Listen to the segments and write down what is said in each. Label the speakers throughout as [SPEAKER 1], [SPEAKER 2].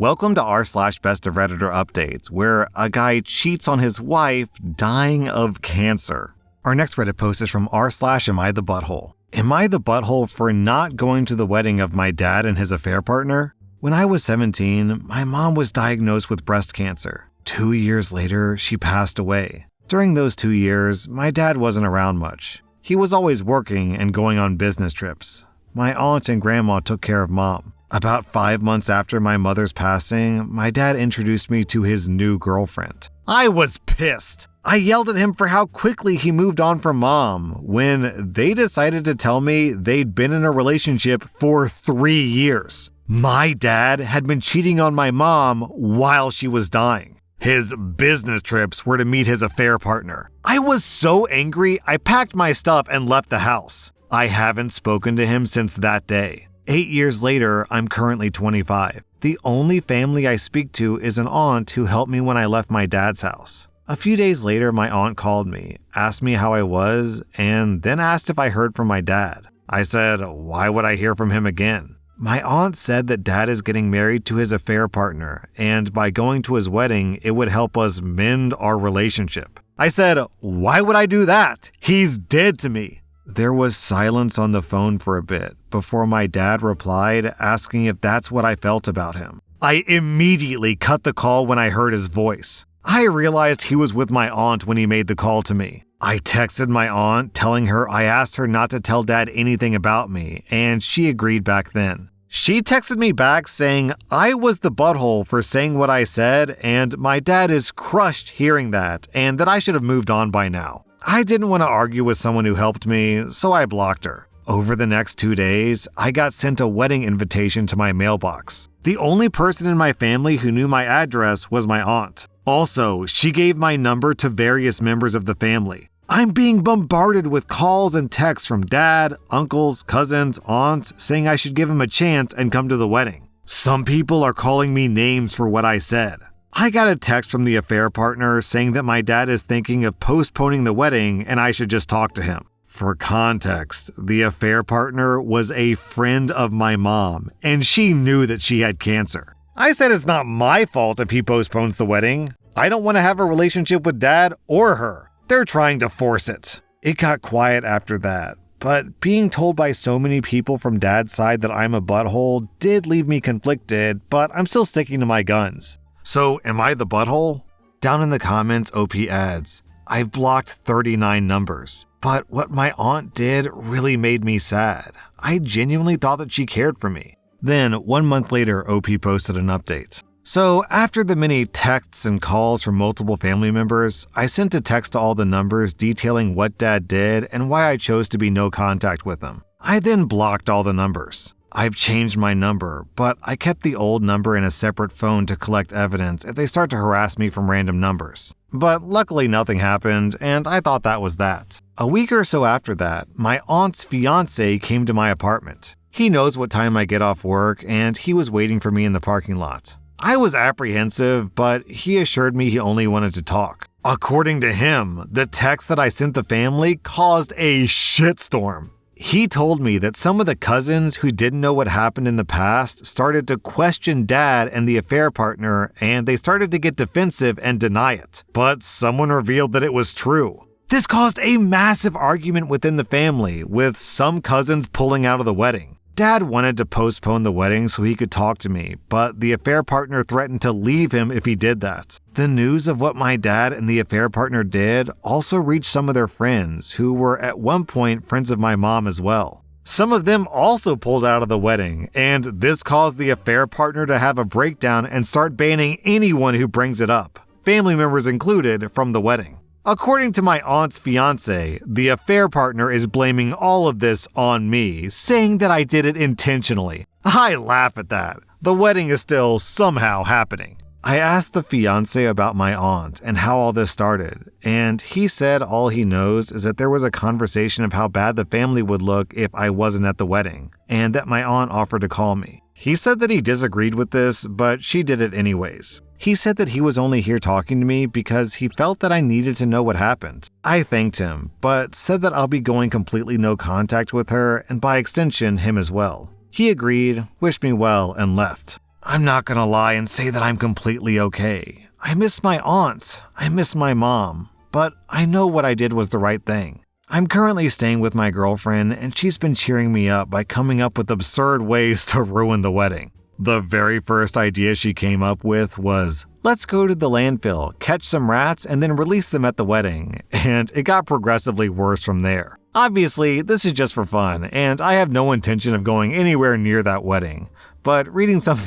[SPEAKER 1] Welcome to r/Bestof Redditor Updates, where a guy cheats on his wife dying of cancer. Our next Reddit post is from r/Am I the Butthole? Am I the butthole for not going to the wedding of my dad and his affair partner? When I was 17, my mom was diagnosed with breast cancer. 2 years later, she passed away. During those 2 years, my dad wasn't around much. He was always working and going on business trips. My aunt and grandma took care of mom. About 5 months after my mother's passing, my dad introduced me to his new girlfriend. I was pissed. I yelled at him for how quickly he moved on from mom when they decided to tell me they'd been in a relationship for 3 years. My dad had been cheating on my mom while she was dying. His business trips were to meet his affair partner. I was so angry, I packed my stuff and left the house. I haven't spoken to him since that day. 8 years later, I'm currently 25. The only family I speak to is an aunt who helped me when I left my dad's house. A few days later, my aunt called me, asked me how I was, and then asked if I heard from my dad. I said, why would I hear from him again? My aunt said that dad is getting married to his affair partner, and by going to his wedding, it would help us mend our relationship. I said, why would I do that? He's dead to me. There was silence on the phone for a bit before my dad replied, asking if that's what I felt about him. I immediately cut the call when I heard his voice. I realized he was with my aunt when he made the call to me. I texted my aunt telling her I asked her not to tell dad anything about me, and she agreed back then. She texted me back saying I was the butthole for saying what I said, and my dad is crushed hearing that, and that I should have moved on by now. I didn't want to argue with someone who helped me, so I blocked her. Over the next 2 days, I got sent a wedding invitation to my mailbox. The only person in my family who knew my address was my aunt. Also, she gave my number to various members of the family. I'm being bombarded with calls and texts from dad, uncles, cousins, aunts, saying I should give him a chance and come to the wedding. Some people are calling me names for what I said. I got a text from the affair partner saying that my dad is thinking of postponing the wedding and I should just talk to him. For context, the affair partner was a friend of my mom, and she knew that she had cancer. I said it's not my fault if he postpones the wedding. I don't want to have a relationship with dad or her. They're trying to force it. It got quiet after that, but being told by so many people from dad's side that I'm a butthole did leave me conflicted, but I'm still sticking to my guns. So, am I the butthole? Down in the comments, OP adds, I've blocked 39 numbers, but what my aunt did really made me sad. I genuinely thought that she cared for me. Then, 1 month later, OP posted an update. So, after the many texts and calls from multiple family members, I sent a text to all the numbers detailing what dad did and why I chose to be no contact with him. I then blocked all the numbers. I've changed my number, but I kept the old number in a separate phone to collect evidence if they start to harass me from random numbers. But luckily nothing happened, and I thought that was that. A week or so after that, my aunt's fiancé came to my apartment. He knows what time I get off work, and he was waiting for me in the parking lot. I was apprehensive, but he assured me he only wanted to talk. According to him, the text that I sent the family caused a shitstorm. He told me that some of the cousins who didn't know what happened in the past started to question dad and the affair partner, and they started to get defensive and deny it. But someone revealed that it was true. This caused a massive argument within the family, with some cousins pulling out of the wedding. Dad wanted to postpone the wedding so he could talk to me, but the affair partner threatened to leave him if he did that. The news of what my dad and the affair partner did also reached some of their friends, who were at one point friends of my mom as well. Some of them also pulled out of the wedding, and this caused the affair partner to have a breakdown and start banning anyone who brings it up, family members included, from the wedding. According to my aunt's fiancé, the affair partner is blaming all of this on me, saying that I did it intentionally. I laugh at that. The wedding is still somehow happening. I asked the fiancé about my aunt and how all this started, and he said all he knows is that there was a conversation of how bad the family would look if I wasn't at the wedding, and that my aunt offered to call me. He said that he disagreed with this, but she did it anyways. He said that he was only here talking to me because he felt that I needed to know what happened. I thanked him, but said that I'll be going completely no contact with her and by extension him as well. He agreed, wished me well, and left. I'm not gonna lie and say that I'm completely okay. I miss my aunt. I miss my mom. But I know what I did was the right thing. I'm currently staying with my girlfriend, and she's been cheering me up by coming up with absurd ways to ruin the wedding. The very first idea she came up with was, let's go to the landfill, catch some rats, and then release them at the wedding. And it got progressively worse from there. Obviously, this is just for fun, and I have no intention of going anywhere near that wedding. But reading some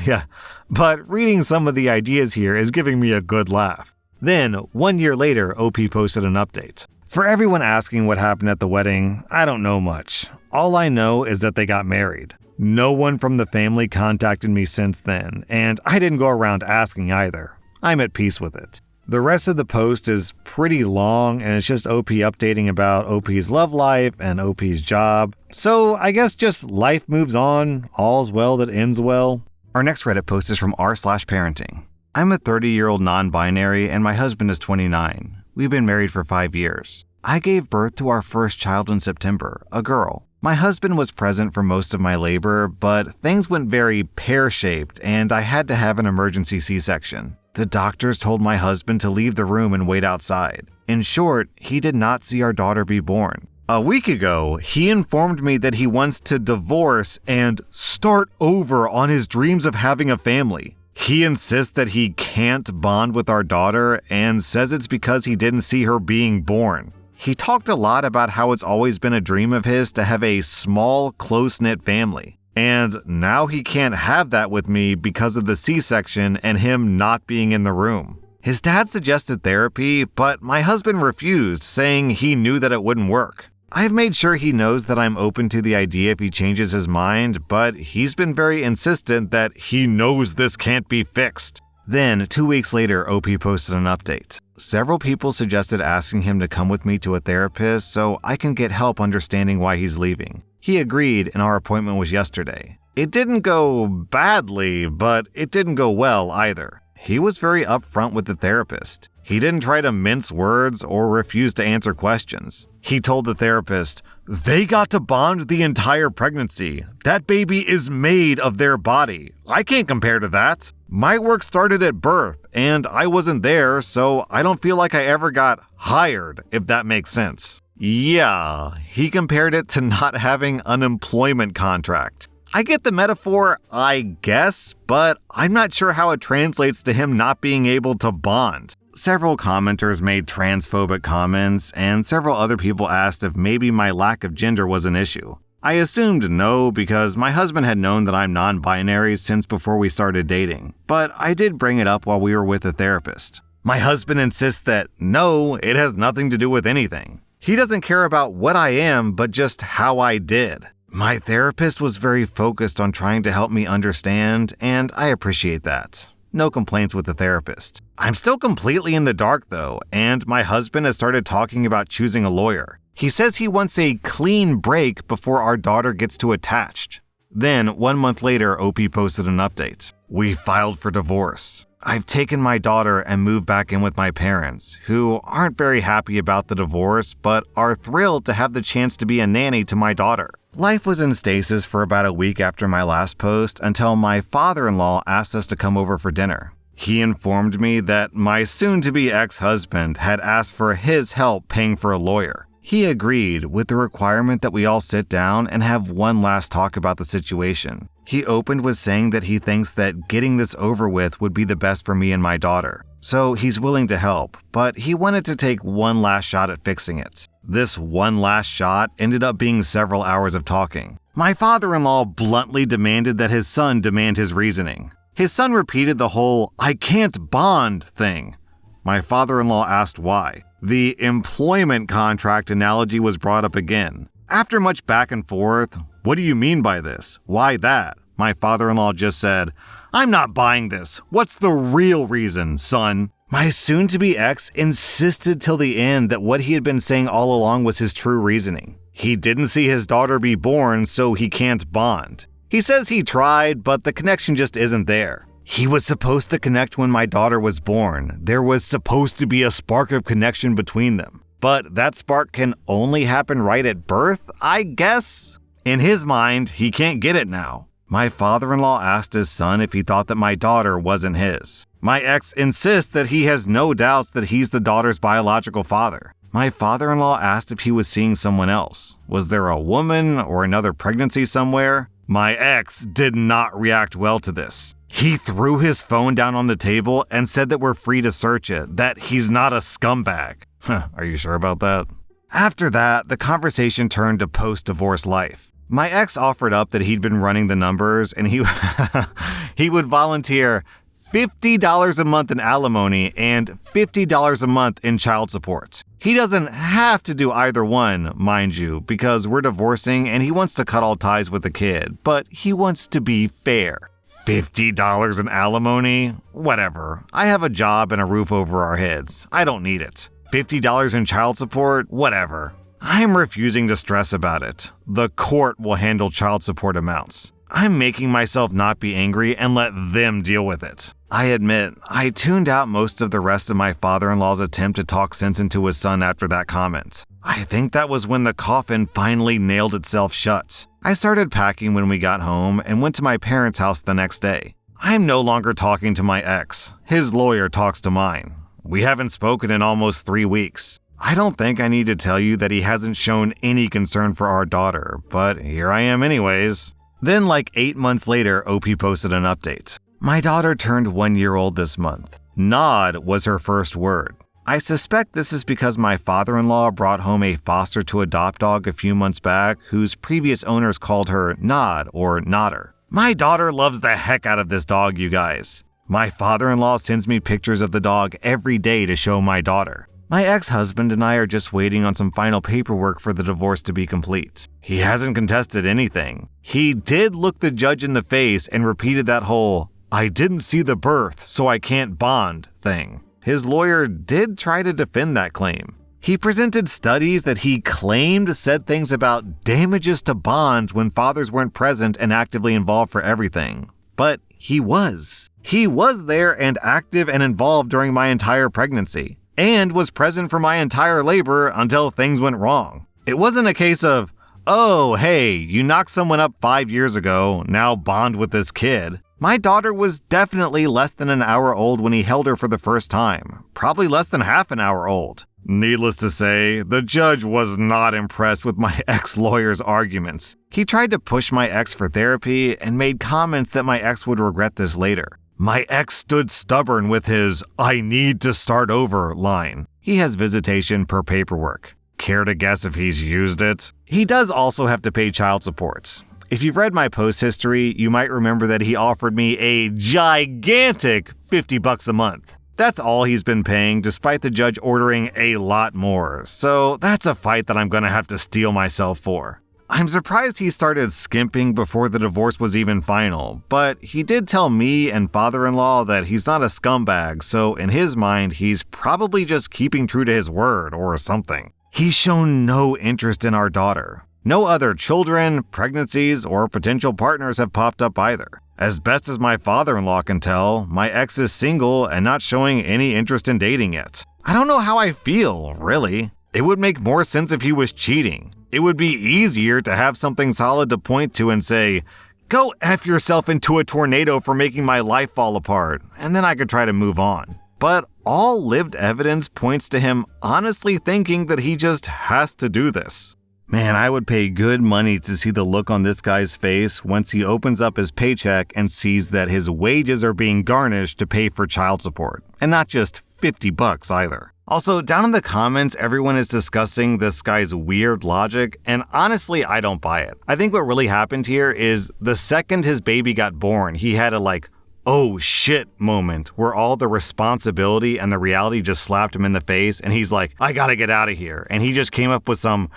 [SPEAKER 1] of the ideas here is giving me a good laugh. Then, 1 year later, OP posted an update. For everyone asking what happened at the wedding, I don't know much. All I know is that they got married. No one from the family contacted me since then, and I didn't go around asking either. I'm at peace with it. The rest of the post is pretty long, and it's just OP updating about OP's love life and OP's job. So I guess just life moves on, all's well that ends well. Our next Reddit post is from r/parenting. I'm a 30-year-old non-binary and my husband is 29. We've been married for 5 years. I gave birth to our first child in September, a girl. My husband was present for most of my labor, but things went very pear-shaped and I had to have an emergency C-section. The doctors told my husband to leave the room and wait outside. In short, he did not see our daughter be born. A week ago, he informed me that he wants to divorce and start over on his dreams of having a family. He insists that he can't bond with our daughter and says it's because he didn't see her being born. He talked a lot about how it's always been a dream of his to have a small, close-knit family. And now he can't have that with me because of the C-section and him not being in the room. His dad suggested therapy, but my husband refused, saying he knew that it wouldn't work. I've made sure he knows that I'm open to the idea if he changes his mind, but he's been very insistent that he knows this can't be fixed. Then, 2 weeks later, OP posted an update. Several people suggested asking him to come with me to a therapist so I can get help understanding why he's leaving. He agreed, and our appointment was yesterday. It didn't go badly, but it didn't go well either. He was very upfront with the therapist. He didn't try to mince words or refuse to answer questions. He told the therapist, "They got to bond the entire pregnancy. That baby is made of their body. I can't compare to that. My work started at birth, and I wasn't there, so I don't feel like I ever got hired, if that makes sense." Yeah, he compared it to not having an employment contract. I get the metaphor, I guess, but I'm not sure how it translates to him not being able to bond. Several commenters made transphobic comments, and several other people asked if maybe my lack of gender was an issue. I assumed no because my husband had known that I'm non-binary since before we started dating, but I did bring it up while we were with a therapist. My husband insists that no, it has nothing to do with anything. He doesn't care about what I am, but just how I did. My therapist was very focused on trying to help me understand, and I appreciate that. No complaints with the therapist. I'm still completely in the dark though, and my husband has started talking about choosing a lawyer. He says he wants a clean break before our daughter gets too attached. Then, 1 month later, OP posted an update. We filed for divorce. I've taken my daughter and moved back in with my parents, who aren't very happy about the divorce, but are thrilled to have the chance to be a nanny to my daughter. Life was in stasis for about a week after my last post until my father-in-law asked us to come over for dinner. He informed me that my soon-to-be ex-husband had asked for his help paying for a lawyer. He agreed with the requirement that we all sit down and have one last talk about the situation. He opened with saying that he thinks that getting this over with would be the best for me and my daughter. So he's willing to help, but he wanted to take one last shot at fixing it. This one last shot ended up being several hours of talking. My father-in-law bluntly demanded that his son demand his reasoning. His son repeated the whole "I can't bond" thing. My father-in-law asked why. The employment contract analogy was brought up again. After much back and forth, "What do you mean by this? Why that?" My father-in-law just said, "I'm not buying this. What's the real reason, son?" My soon-to-be ex insisted till the end that what he had been saying all along was his true reasoning. He didn't see his daughter be born, so he can't bond. He says he tried, but the connection just isn't there. He was supposed to connect when my daughter was born. There was supposed to be a spark of connection between them. But that spark can only happen right at birth, I guess? In his mind, he can't get it now. My father-in-law asked his son if he thought that my daughter wasn't his. My ex insists that he has no doubts that he's the daughter's biological father. My father-in-law asked if he was seeing someone else. Was there a woman or another pregnancy somewhere? My ex did not react well to this. He threw his phone down on the table and said that we're free to search it, that he's not a scumbag. Are you sure about that? After that, the conversation turned to post-divorce life. My ex offered up that he'd been running the numbers and he would volunteer $50 a month in alimony and $50 a month in child support. He doesn't have to do either one, mind you, because we're divorcing and he wants to cut all ties with the kid, but he wants to be fair. $50 in alimony? Whatever. I have a job and a roof over our heads. I don't need it. $50 in child support? Whatever. I'm refusing to stress about it. The court will handle child support amounts. I'm making myself not be angry and let them deal with it. I admit, I tuned out most of the rest of my father-in-law's attempt to talk sense into his son after that comment. I think that was when the coffin finally nailed itself shut. I started packing when we got home and went to my parents' house the next day. I'm no longer talking to my ex. His lawyer talks to mine. We haven't spoken in almost 3 weeks. I don't think I need to tell you that he hasn't shown any concern for our daughter, but here I am anyways. Then, like 8 months later, OP posted an update. My daughter turned 1 year old this month. Nod was her first word. I suspect this is because my father-in-law brought home a foster-to-adopt dog a few months back whose previous owners called her Nod or Nodder. My daughter loves the heck out of this dog, you guys. My father-in-law sends me pictures of the dog every day to show my daughter. My ex-husband and I are just waiting on some final paperwork for the divorce to be complete. He hasn't contested anything. He did look the judge in the face and repeated that whole, "I didn't see the birth, so I can't bond" thing. His lawyer did try to defend that claim. He presented studies that he claimed said things about damages to bonds when fathers weren't present and actively involved for everything. But he was. He was there and active and involved during my entire pregnancy, and was present for my entire labor until things went wrong. It wasn't a case of, oh, hey, you knocked someone up 5 years ago, now bond with this kid. My daughter was definitely less than an hour old when he held her for the first time, probably less than half an hour old. Needless to say, the judge was not impressed with my ex-lawyer's arguments. He tried to push my ex for therapy and made comments that my ex would regret this later. My ex stood stubborn with his "I need to start over" line. He has visitation per paperwork. Care to guess if he's used it? He does also have to pay child support. If you've read my post history, you might remember that he offered me a gigantic $50 a month. That's all he's been paying, despite the judge ordering a lot more. So that's a fight that I'm gonna have to steel myself for. I'm surprised he started skimping before the divorce was even final, but he did tell me and father-in-law that he's not a scumbag, so in his mind, he's probably just keeping true to his word or something. He's shown no interest in our daughter. No other children, pregnancies, or potential partners have popped up either. As best as my father-in-law can tell, my ex is single and not showing any interest in dating yet. I don't know how I feel, really. It would make more sense if he was cheating. It would be easier to have something solid to point to and say, "Go F yourself into a tornado for making my life fall apart," and then I could try to move on. But all lived evidence points to him honestly thinking that he just has to do this. Man, I would pay good money to see the look on this guy's face once he opens up his paycheck and sees that his wages are being garnished to pay for child support, and not just $50 either. Also, down in the comments, everyone is discussing this guy's weird logic, and honestly, I don't buy it. I think what really happened here is the second his baby got born, he had a oh shit moment where all the responsibility and the reality just slapped him in the face, and he's like, I gotta get out of here. And he just came up with some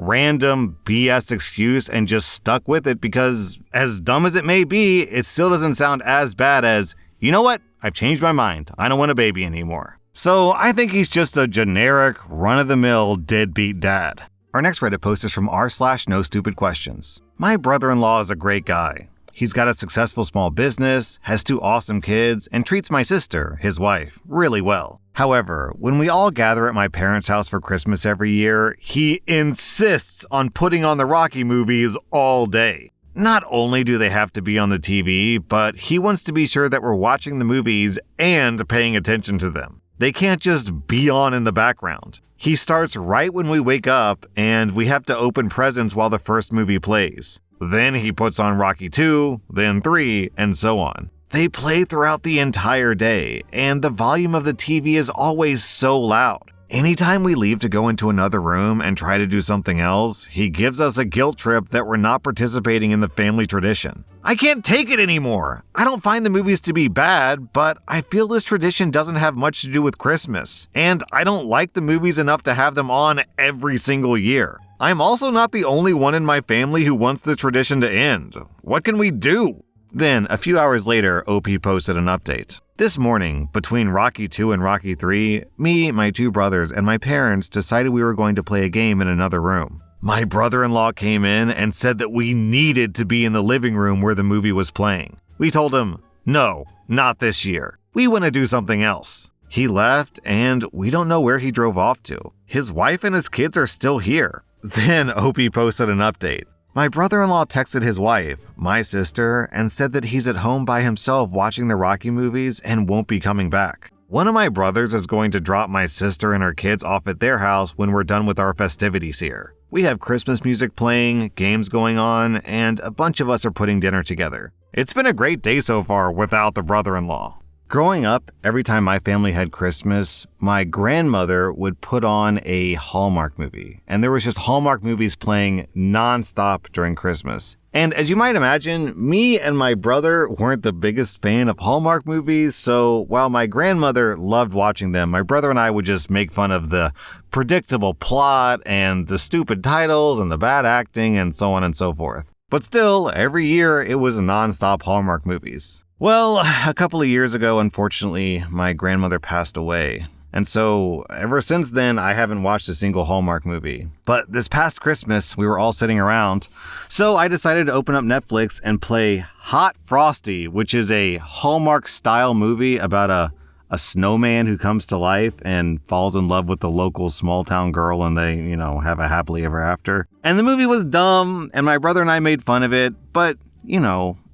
[SPEAKER 1] random BS excuse and just stuck with it because, as dumb as it may be, it still doesn't sound as bad as, you know what, I've changed my mind, I don't want a baby anymore. So I think he's just a generic, run-of-the-mill, deadbeat dad. Our next Reddit post is from r/NoStupidQuestions. My brother-in-law is a great guy. He's got a successful small business, has 2 awesome kids, and treats my sister, his wife, really well. However, when we all gather at my parents' house for Christmas every year, he insists on putting on the Rocky movies all day. Not only do they have to be on the TV, but he wants to be sure that we're watching the movies and paying attention to them. They can't just be on in the background. He starts right when we wake up, and we have to open presents while the first movie plays. Then he puts on Rocky 2, then 3, and so on. They play throughout the entire day, and the volume of the TV is always so loud. Anytime we leave to go into another room and try to do something else, he gives us a guilt trip that we're not participating in the family tradition. I can't take it anymore. I don't find the movies to be bad, but I feel this tradition doesn't have much to do with Christmas, and I don't like the movies enough to have them on every single year. I'm also not the only one in my family who wants this tradition to end. What can we do? Then, a few hours later, OP posted an update. This morning, between Rocky 2 and Rocky 3, me, my 2 brothers, and my parents decided we were going to play a game in another room. My brother-in-law came in and said that we needed to be in the living room where the movie was playing. We told him, no, not this year. We want to do something else. He left, and we don't know where he drove off to. His wife and his kids are still here. Then OP posted an update. My brother-in-law texted his wife, my sister, and said that he's at home by himself watching the Rocky movies and won't be coming back. One of my brothers is going to drop my sister and her kids off at their house when we're done with our festivities here. We have Christmas music playing, games going on, and a bunch of us are putting dinner together. It's been a great day so far without the brother-in-law. Growing up, every time my family had Christmas, my grandmother would put on a Hallmark movie. And there was just Hallmark movies playing nonstop during Christmas. And as you might imagine, me and my brother weren't the biggest fan of Hallmark movies, so while my grandmother loved watching them, my brother and I would just make fun of the predictable plot and the stupid titles and the bad acting and so on and so forth. But still, every year it was nonstop Hallmark movies. Well, a couple of years ago, unfortunately, my grandmother passed away. And so, ever since then, I haven't watched a single Hallmark movie. But this past Christmas, we were all sitting around, so I decided to open up Netflix and play Hot Frosty, which is a Hallmark-style movie about a snowman who comes to life and falls in love with the local small-town girl, and they, have a happily ever after. And the movie was dumb, and my brother and I made fun of it, but,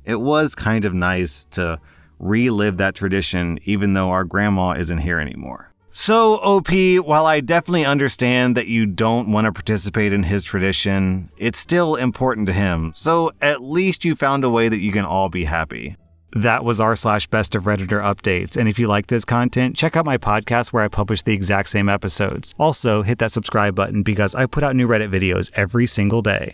[SPEAKER 1] it was kind of nice to relive that tradition, even though our grandma isn't here anymore. So, OP, while I definitely understand that you don't want to participate in his tradition, it's still important to him. So, at least you found a way that you can all be happy. That was rSlash Best of Redditor updates. And if you like this content, check out my podcast where I publish the exact same episodes. Also, hit that subscribe button because I put out new Reddit videos every single day.